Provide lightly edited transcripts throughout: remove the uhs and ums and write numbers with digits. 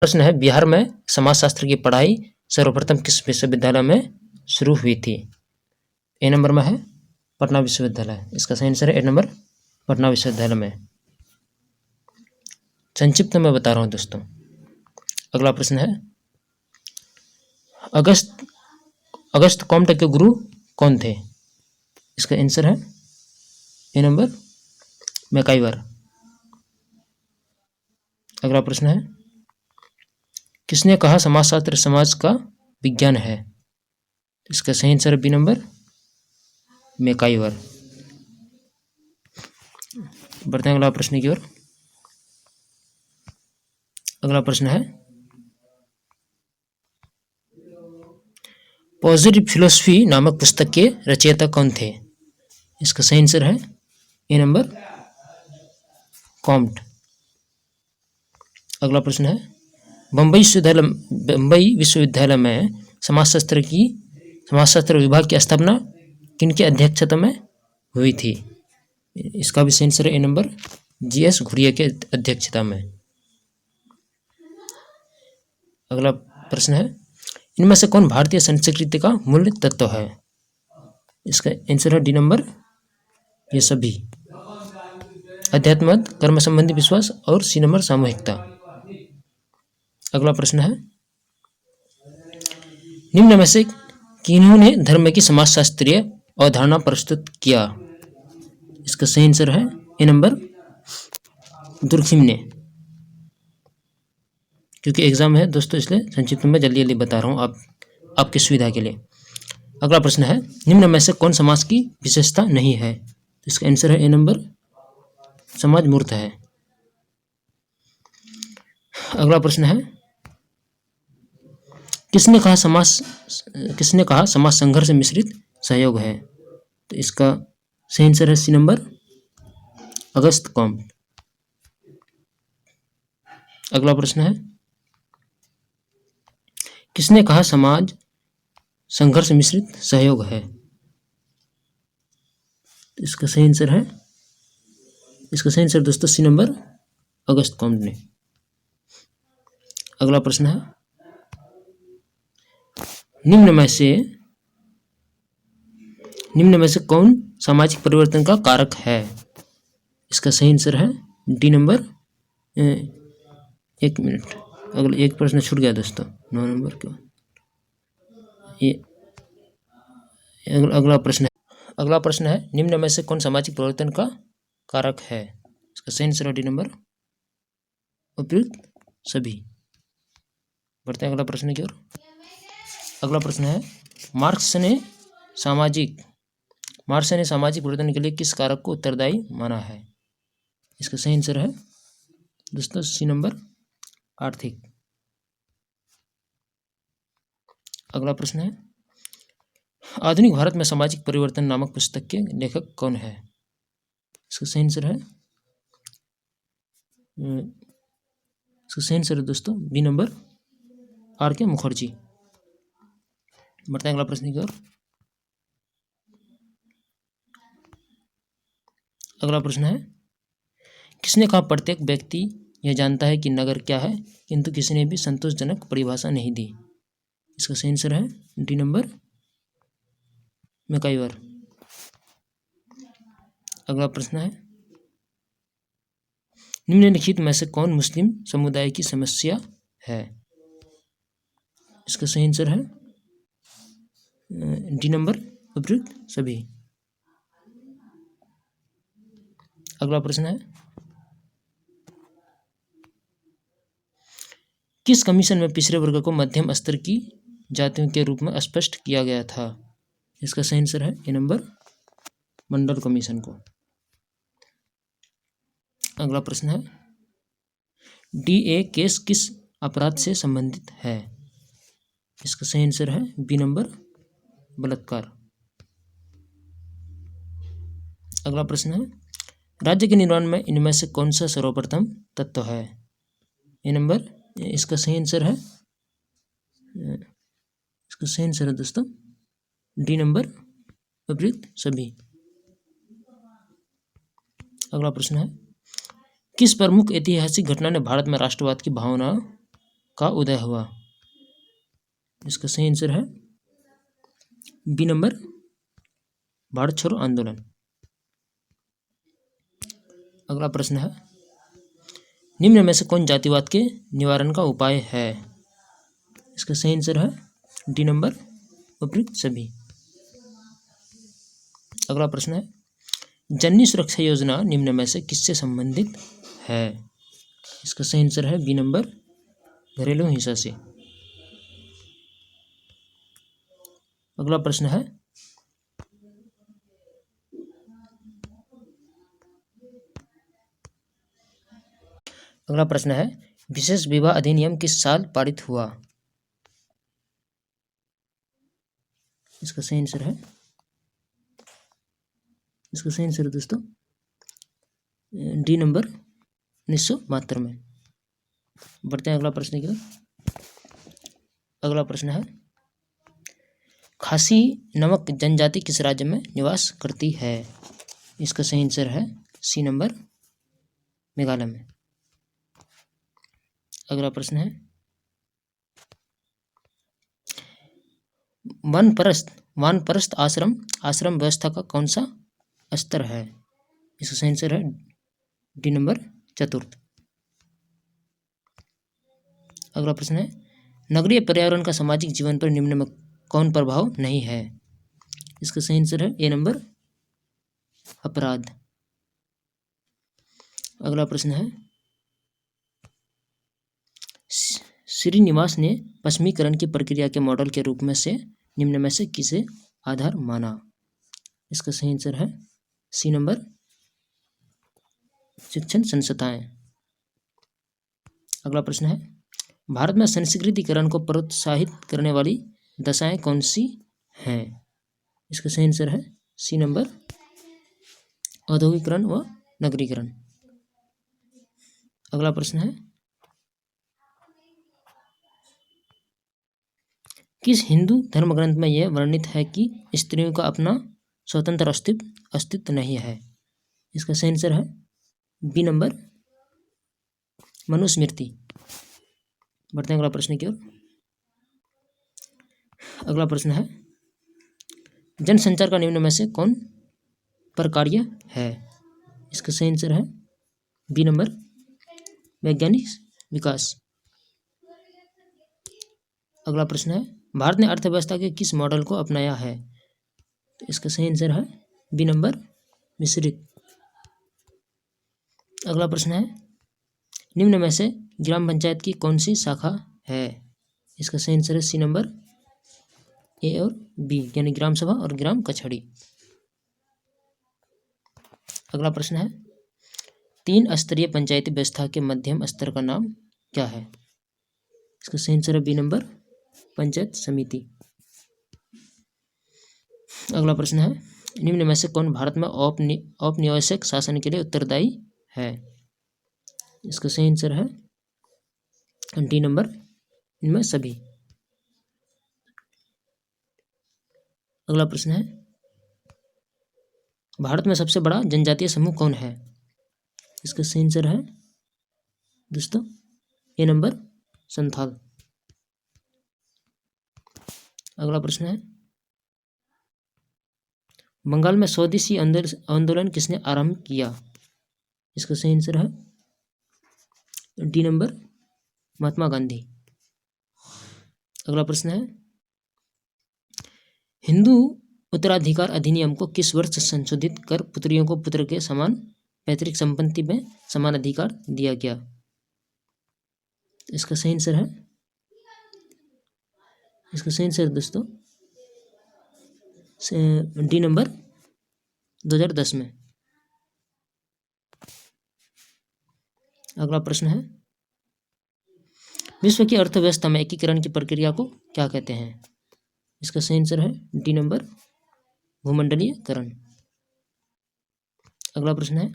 प्रश्न है, बिहार में समाजशास्त्र की पढ़ाई सर्वप्रथम किस विश्वविद्यालय में शुरू हुई थी? ए नंबर में है पटना विश्वविद्यालय। इसका सही आंसर है ए नंबर, पटना विश्वविद्यालय में। संक्षिप्त में बता रहा हूँ दोस्तों। अगला प्रश्न है, अगस्त कॉम्ट के गुरु कौन थे? इसका आंसर है ए नंबर, मैकाइवर। अगला प्रश्न है, किसने कहा समाजशास्त्र समाज का विज्ञान है? इसका सही आंसर है बी नंबर, मैकाइवर। बढ़ते हैं अगला प्रश्न की ओर। अगला प्रश्न है, पॉजिटिव फिलोसफी नामक पुस्तक के रचयिता कौन थे? इसका सही आंसर है ए नंबर, कॉम्ट। अगला प्रश्न है, बम्बई विश्वविद्यालय में समाजशास्त्र विभाग की स्थापना किनके अध्यक्षता में हुई थी? इसका भी सही आंसर है ए नंबर, जीएस घुरिया के अध्यक्षता में। अगला प्रश्न है, इनमें से कौन भारतीय संस्कृति का मूल तत्व है? इसका आंसर है डी नंबर, ये सभी। अध्यात्म, कर्म संबंधी विश्वास और सी नंबर, सामूहिकता। अगला प्रश्न है, निम्न में से किन्होंने धर्म की समाजशास्त्रीय अवधारणा प्रस्तुत किया? इसका सही आंसर है ए नंबर, दुर्खिम ने। क्योंकि एग्जाम है दोस्तों, इसलिए संक्षिप्त में जल्दी बता रहा हूँ आपकी सुविधा के लिए। अगला प्रश्न है, निम्न में से कौन समाज की विशेषता नहीं है? इसका आंसर है ए नंबर, समाज मूर्त है। अगला प्रश्न है, किसने कहा समाज संघर्ष मिश्रित सहयोग है? तो इसका सही आंसर है सी नंबर, अगस्त कॉम्ट। अगला प्रश्न है, किसने कहा समाज संघर्ष मिश्रित सहयोग है? इसका सही आंसर दोस्तों सी नंबर, अगस्त कॉम्ट ने। अगला प्रश्न है, निम्न में से कौन सामाजिक परिवर्तन का कारक है? इसका सही आंसर है डी नंबर, एक मिनट, अगला एक प्रश्न छूट गया दोस्तों, 9 नंबर का। अगला प्रश्न है, निम्न में से कौन सामाजिक परिवर्तन का कारक है? इसका सही आंसर है डी नंबर, उपयुक्त सभी। बढ़ते हैं अगला प्रश्न की ओर। अगला प्रश्न है, मार्क्स ने सामाजिक परिवर्तन के लिए किस कारक को उत्तरदायी माना है? इसका सही आंसर है दोस्तों सी नंबर, आर्थिक। अगला प्रश्न है, आधुनिक भारत में सामाजिक परिवर्तन नामक पुस्तक के लेखक कौन है? इसका सही आंसर है दोस्तों बी नंबर, आर के मुखर्जी। बढ़ते हैं अगला प्रश्न की ओर। अगला प्रश्न है, किसने कहा प्रत्येक व्यक्ति यह जानता है कि नगर क्या है, किंतु किसी ने भी संतोषजनक परिभाषा नहीं दी? इसका सही आंसर है डी नंबर, मैकाइवर। अगला प्रश्न है, निम्नलिखित में से कौन मुस्लिम समुदाय की समस्या है? इसका सही आंसर है डी नंबर, उपयुक्त सभी। अगला प्रश्न है, किस कमीशन में पिछड़े वर्ग को मध्यम स्तर की जातियों के रूप में स्पष्ट किया गया था? इसका सही आंसर है ए नंबर, मंडल कमीशन को। अगला प्रश्न है, डीए केस किस अपराध से संबंधित है? इसका सही आंसर है बी नंबर, बलात्कार। अगला प्रश्न है, राज्य के निर्माण में इनमें से कौन सा सर्वप्रथम तत्व है? ए नंबर, इसका सही आंसर है दोस्तों डी नंबर, उपयुक्त सभी। अगला प्रश्न है, किस प्रमुख ऐतिहासिक घटना ने भारत में राष्ट्रवाद की भावना का उदय हुआ? इसका सही आंसर है बी नंबर, भारत छोड़ो आंदोलन। अगला प्रश्न है, निम्न में से कौन जातिवाद के निवारण का उपाय है? इसका सही आंसर है डी नंबर, उपयुक्त सभी। अगला प्रश्न है, जननी सुरक्षा योजना निम्न में से किससे संबंधित है? इसका सही आंसर है बी नंबर, घरेलू हिंसा से। अगला प्रश्न है, विशेष विवाह अधिनियम किस साल पारित हुआ? इसका सही आंसर है दोस्तों डी नंबर, 1972 में। बढ़ते हैं अगला प्रश्न की ओर। अगला प्रश्न है, खासी नामक जनजाति किस राज्य में निवास करती है? इसका सही आंसर है सी नंबर, मेघालय में। अगला प्रश्न है, वानप्रस्थ आश्रम व्यवस्था का कौन सा स्तर है? इसका सही आंसर है डी नंबर, चतुर्थ। अगला प्रश्न है, नगरीय पर्यावरण का सामाजिक जीवन पर निम्न में कौन प्रभाव नहीं है? इसका सही आंसर है ए नंबर, अपराध। अगला प्रश्न है, श्रीनिवास ने पश्चिमीकरण की प्रक्रिया के मॉडल के रूप में से निम्न में से किसे आधार माना? इसका सही आंसर है सी नंबर, शिक्षण संस्थाएं। अगला प्रश्न है, भारत में संस्कृतिकरण को प्रोत्साहित करने वाली दशाएं कौन सी हैं? इसका सही आंसर है सी नंबर, औद्योगिकरण व नगरीकरण। अगला प्रश्न है, किस हिंदू धर्म ग्रंथ में यह वर्णित है कि स्त्रियों का अपना स्वतंत्र अस्तित्व नहीं है? इसका सही आंसर है बी नंबर, मनुस्मृति। बढ़ते हैं अगला प्रश्न की ओर। अगला प्रश्न है, जनसंचार का निम्न में से कौन प्रकार्य है? इसका सही आंसर है बी नंबर, वैज्ञानिक विकास। अगला प्रश्न है, भारत ने अर्थव्यवस्था के किस मॉडल को अपनाया है? तो इसका सही आंसर है बी नंबर, मिश्रित। अगला प्रश्न है, निम्न में से ग्राम पंचायत की कौन सी शाखा है? इसका सही आंसर है सी नंबर, ए और बी, यानी ग्राम सभा और ग्राम कचहरी। अगला प्रश्न है, 3 स्तरीय पंचायती व्यवस्था के मध्यम स्तर का नाम क्या है? इसका सही आंसर है बी नंबर, पंचायत समिति। अगला प्रश्न है, निम्न में से कौन भारत में औपनिवेशिक शासन के लिए उत्तरदायी है? इसका सही आंसर है डी नंबर, इनमें सभी। अगला प्रश्न है, भारत में सबसे बड़ा जनजातीय समूह कौन है? इसका सही आंसर है दोस्तों ए नंबर, संथाल। अगला प्रश्न है, बंगाल में स्वदेशी आंदोलन किसने आरंभ किया? इसका सही आंसर है डी नंबर, महात्मा गांधी। अगला प्रश्न है, हिंदू उत्तराधिकार अधिनियम को किस वर्ष संशोधित कर पुत्रियों को पुत्र के समान पैतृक संपत्ति में समान अधिकार दिया गया? इसका सही आंसर है दोस्तों डी नंबर, 2010 में। अगला प्रश्न है, विश्व की अर्थव्यवस्था में एकीकरण की प्रक्रिया को क्या कहते हैं? इसका सही आंसर है डी नंबर, भूमंडलीयकरण। अगला प्रश्न है,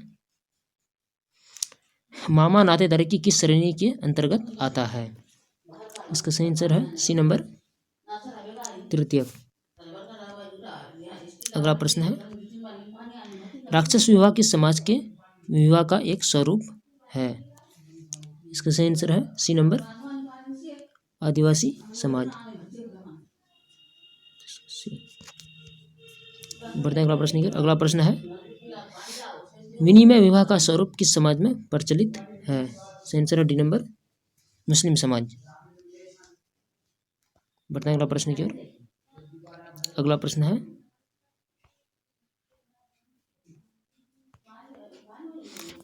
मामा नातेदारी की किस श्रेणी के अंतर्गत आता है? इसका सही आंसर है सी नंबर, तृतीयक। अगला प्रश्न है, राक्षस विवाह किस समाज के विवाह का एक स्वरूप है? इसका सही आंसर है सी नंबर, आदिवासी समाज। बढ़ते हैं अगला प्रश्न की ओर। अगला प्रश्न है विनिमय विवाह का स्वरूप किस समाज में प्रचलित है? आंसर है डी नंबर मुस्लिम समाज। बढ़ते हैं अगला प्रश्न की ओर। अगला प्रश्न है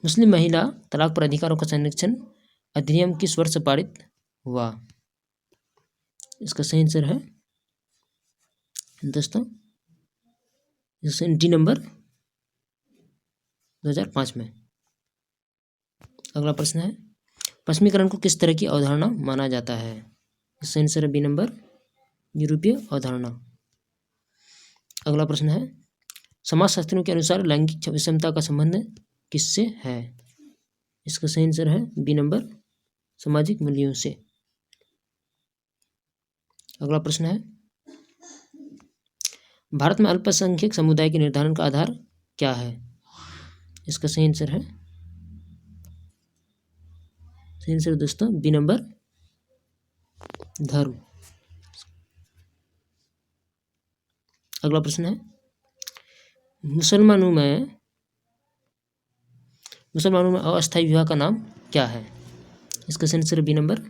मुस्लिम महिला तलाक पर अधिकारों का संरक्षण अधिनियम किस वर्ष पारित हुआ? इसका सही आंसर है दोस्तों डी नंबर 2005 में। अगला प्रश्न है पश्चिमीकरण को किस तरह की अवधारणा माना जाता है? इसका आंसर है बी नंबर यूरोपीय अवधारणा। अगला प्रश्न है समाजशास्त्रियों के अनुसार लैंगिक विषमता का संबंध किससे है? इसका सही आंसर है बी नंबर सामाजिक मूल्यों से। अगला प्रश्न है भारत में अल्पसंख्यक समुदाय के निर्धारण का आधार क्या है? इसका सही आंसर है दोस्तों बी नंबर धर्म। अगला प्रश्न है मुसलमानों में अस्थायी विवाह का नाम क्या है? इसका सही आंसर बी नंबर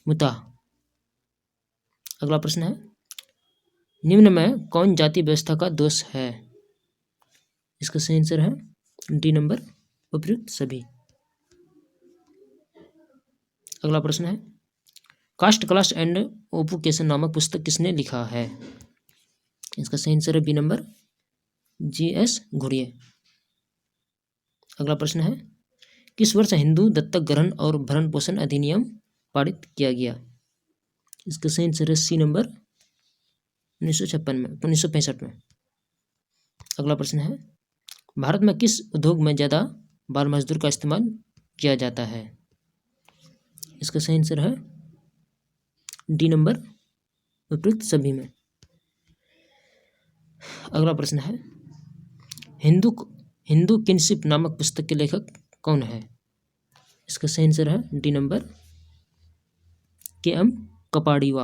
मुता। अगला प्रश्न है निम्न में कौन जाति व्यवस्था का दोष है? इसका सही आंसर है डी नंबर उपयुक्त सभी। अगला प्रश्न है कास्ट क्लास एंड ओपुकेशन नामक पुस्तक किसने लिखा है? इसका सही आंसर है बी नंबर जी.एस. घुरिये। अगला प्रश्न है किस वर्ष हिंदू दत्तक ग्रहण और भरण पोषण अधिनियम पारित किया गया? इसका सही आंसर है सी नंबर 1965 में। अगला प्रश्न है भारत में किस उद्योग में ज़्यादा बाल मजदूर का इस्तेमाल किया जाता है? इसका सही आंसर है डी नंबर उपयुक्त सभी में। अगला प्रश्न है हिंदू किनशिप नामक पुस्तक के लेखक कौन है? इसका सही आंसर है डी नंबर के.एम. कपाड़ीवा।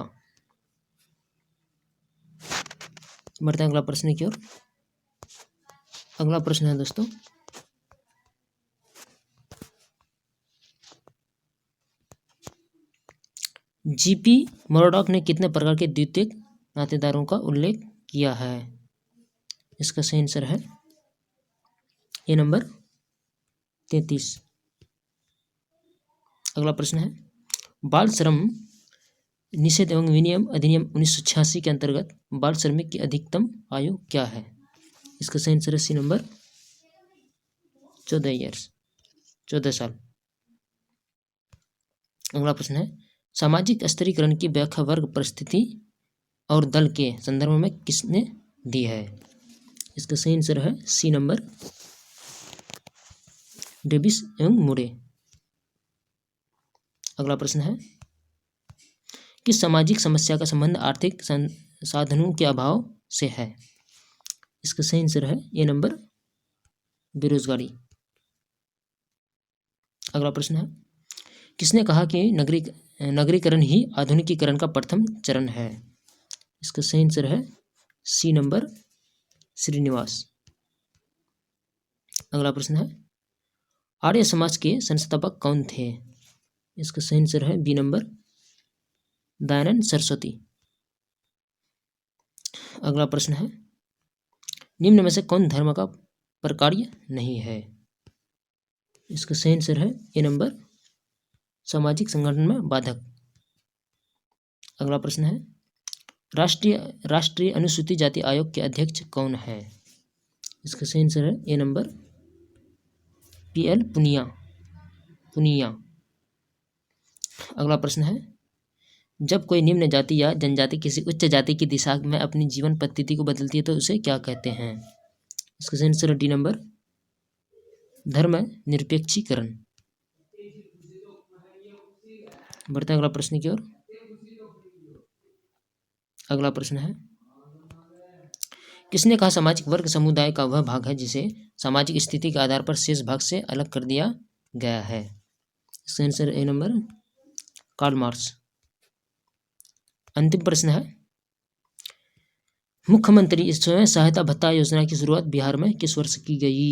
बढ़ते हैं अगला प्रश्न की ओर। अगला प्रश्न है दोस्तों जीपी मर्डॉक ने कितने प्रकार के द्वितीयक नातेदारों का उल्लेख किया है? इसका सही आंसर है ए नंबर 33। अगला प्रश्न है बाल श्रम निषेध एवं विनियम अधिनियम 1986 के अंतर्गत बाल श्रमिक की अधिकतम आयु क्या है? इसका सही आंसर है सी नंबर 14 साल। अगला प्रश्न है सामाजिक स्तरीकरण की व्याख्या वर्ग परिस्थिति और दल के संदर्भ में किसने दी है? इसका सही आंसर है सी नंबर डेविस एवं मुरे। अगला प्रश्न है किस सामाजिक समस्या का संबंध आर्थिक साधनों के अभाव से है? इसका सही आंसर है ए नंबर बेरोजगारी। अगला प्रश्न है किसने कहा कि नगरीकरण ही आधुनिकीकरण का प्रथम चरण है? इसका सही आंसर है सी नंबर श्रीनिवास। अगला प्रश्न है आर्य समाज के संस्थापक कौन थे? इसका सही आंसर है बी नंबर दयानंद सरस्वती। अगला प्रश्न है निम्न में से कौन धर्म का प्रकार्य नहीं है? इसका सही आंसर है ए नंबर सामाजिक संगठन में बाधक। अगला प्रश्न है राष्ट्रीय अनुसूचित जाति आयोग के अध्यक्ष कौन है? इसका सही आंसर है ए नंबर पी.एल. पुनिया। अगला प्रश्न है जब कोई निम्न जाति या जनजाति किसी उच्च जाति की दिशा में अपनी जीवन पद्धति को बदलती है तो उसे क्या कहते हैं? इसका सही आंसर है डी नंबर धर्म निरपेक्षीकरण। बढ़ते हैं अगला प्रश्न की ओर। अगला प्रश्न है किसने कहा सामाजिक वर्ग समुदाय का वह भाग है जिसे सामाजिक स्थिति के आधार पर शेष भाग से अलग कर दिया गया है? इसका answer A number Karl Marx. अंतिम प्रश्न है, मुख्यमंत्री स्वयं सहायता भत्ता योजना की शुरुआत बिहार में किस वर्ष की गई?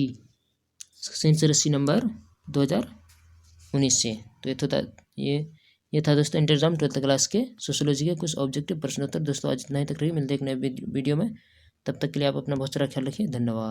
सेंसर राशि नंबर 2019 से। तो ये था दोस्तों इंटर एग्जाम 12th क्लास के सोशियोलॉजी के कुछ ऑब्जेक्टिव प्रश्नोत्तर। दोस्तों आज इतना ही तक रही, मिलते एक नए वीडियो में। तब तक के लिए आप अपना बहुत सारा ख्याल रखिए। धन्यवाद।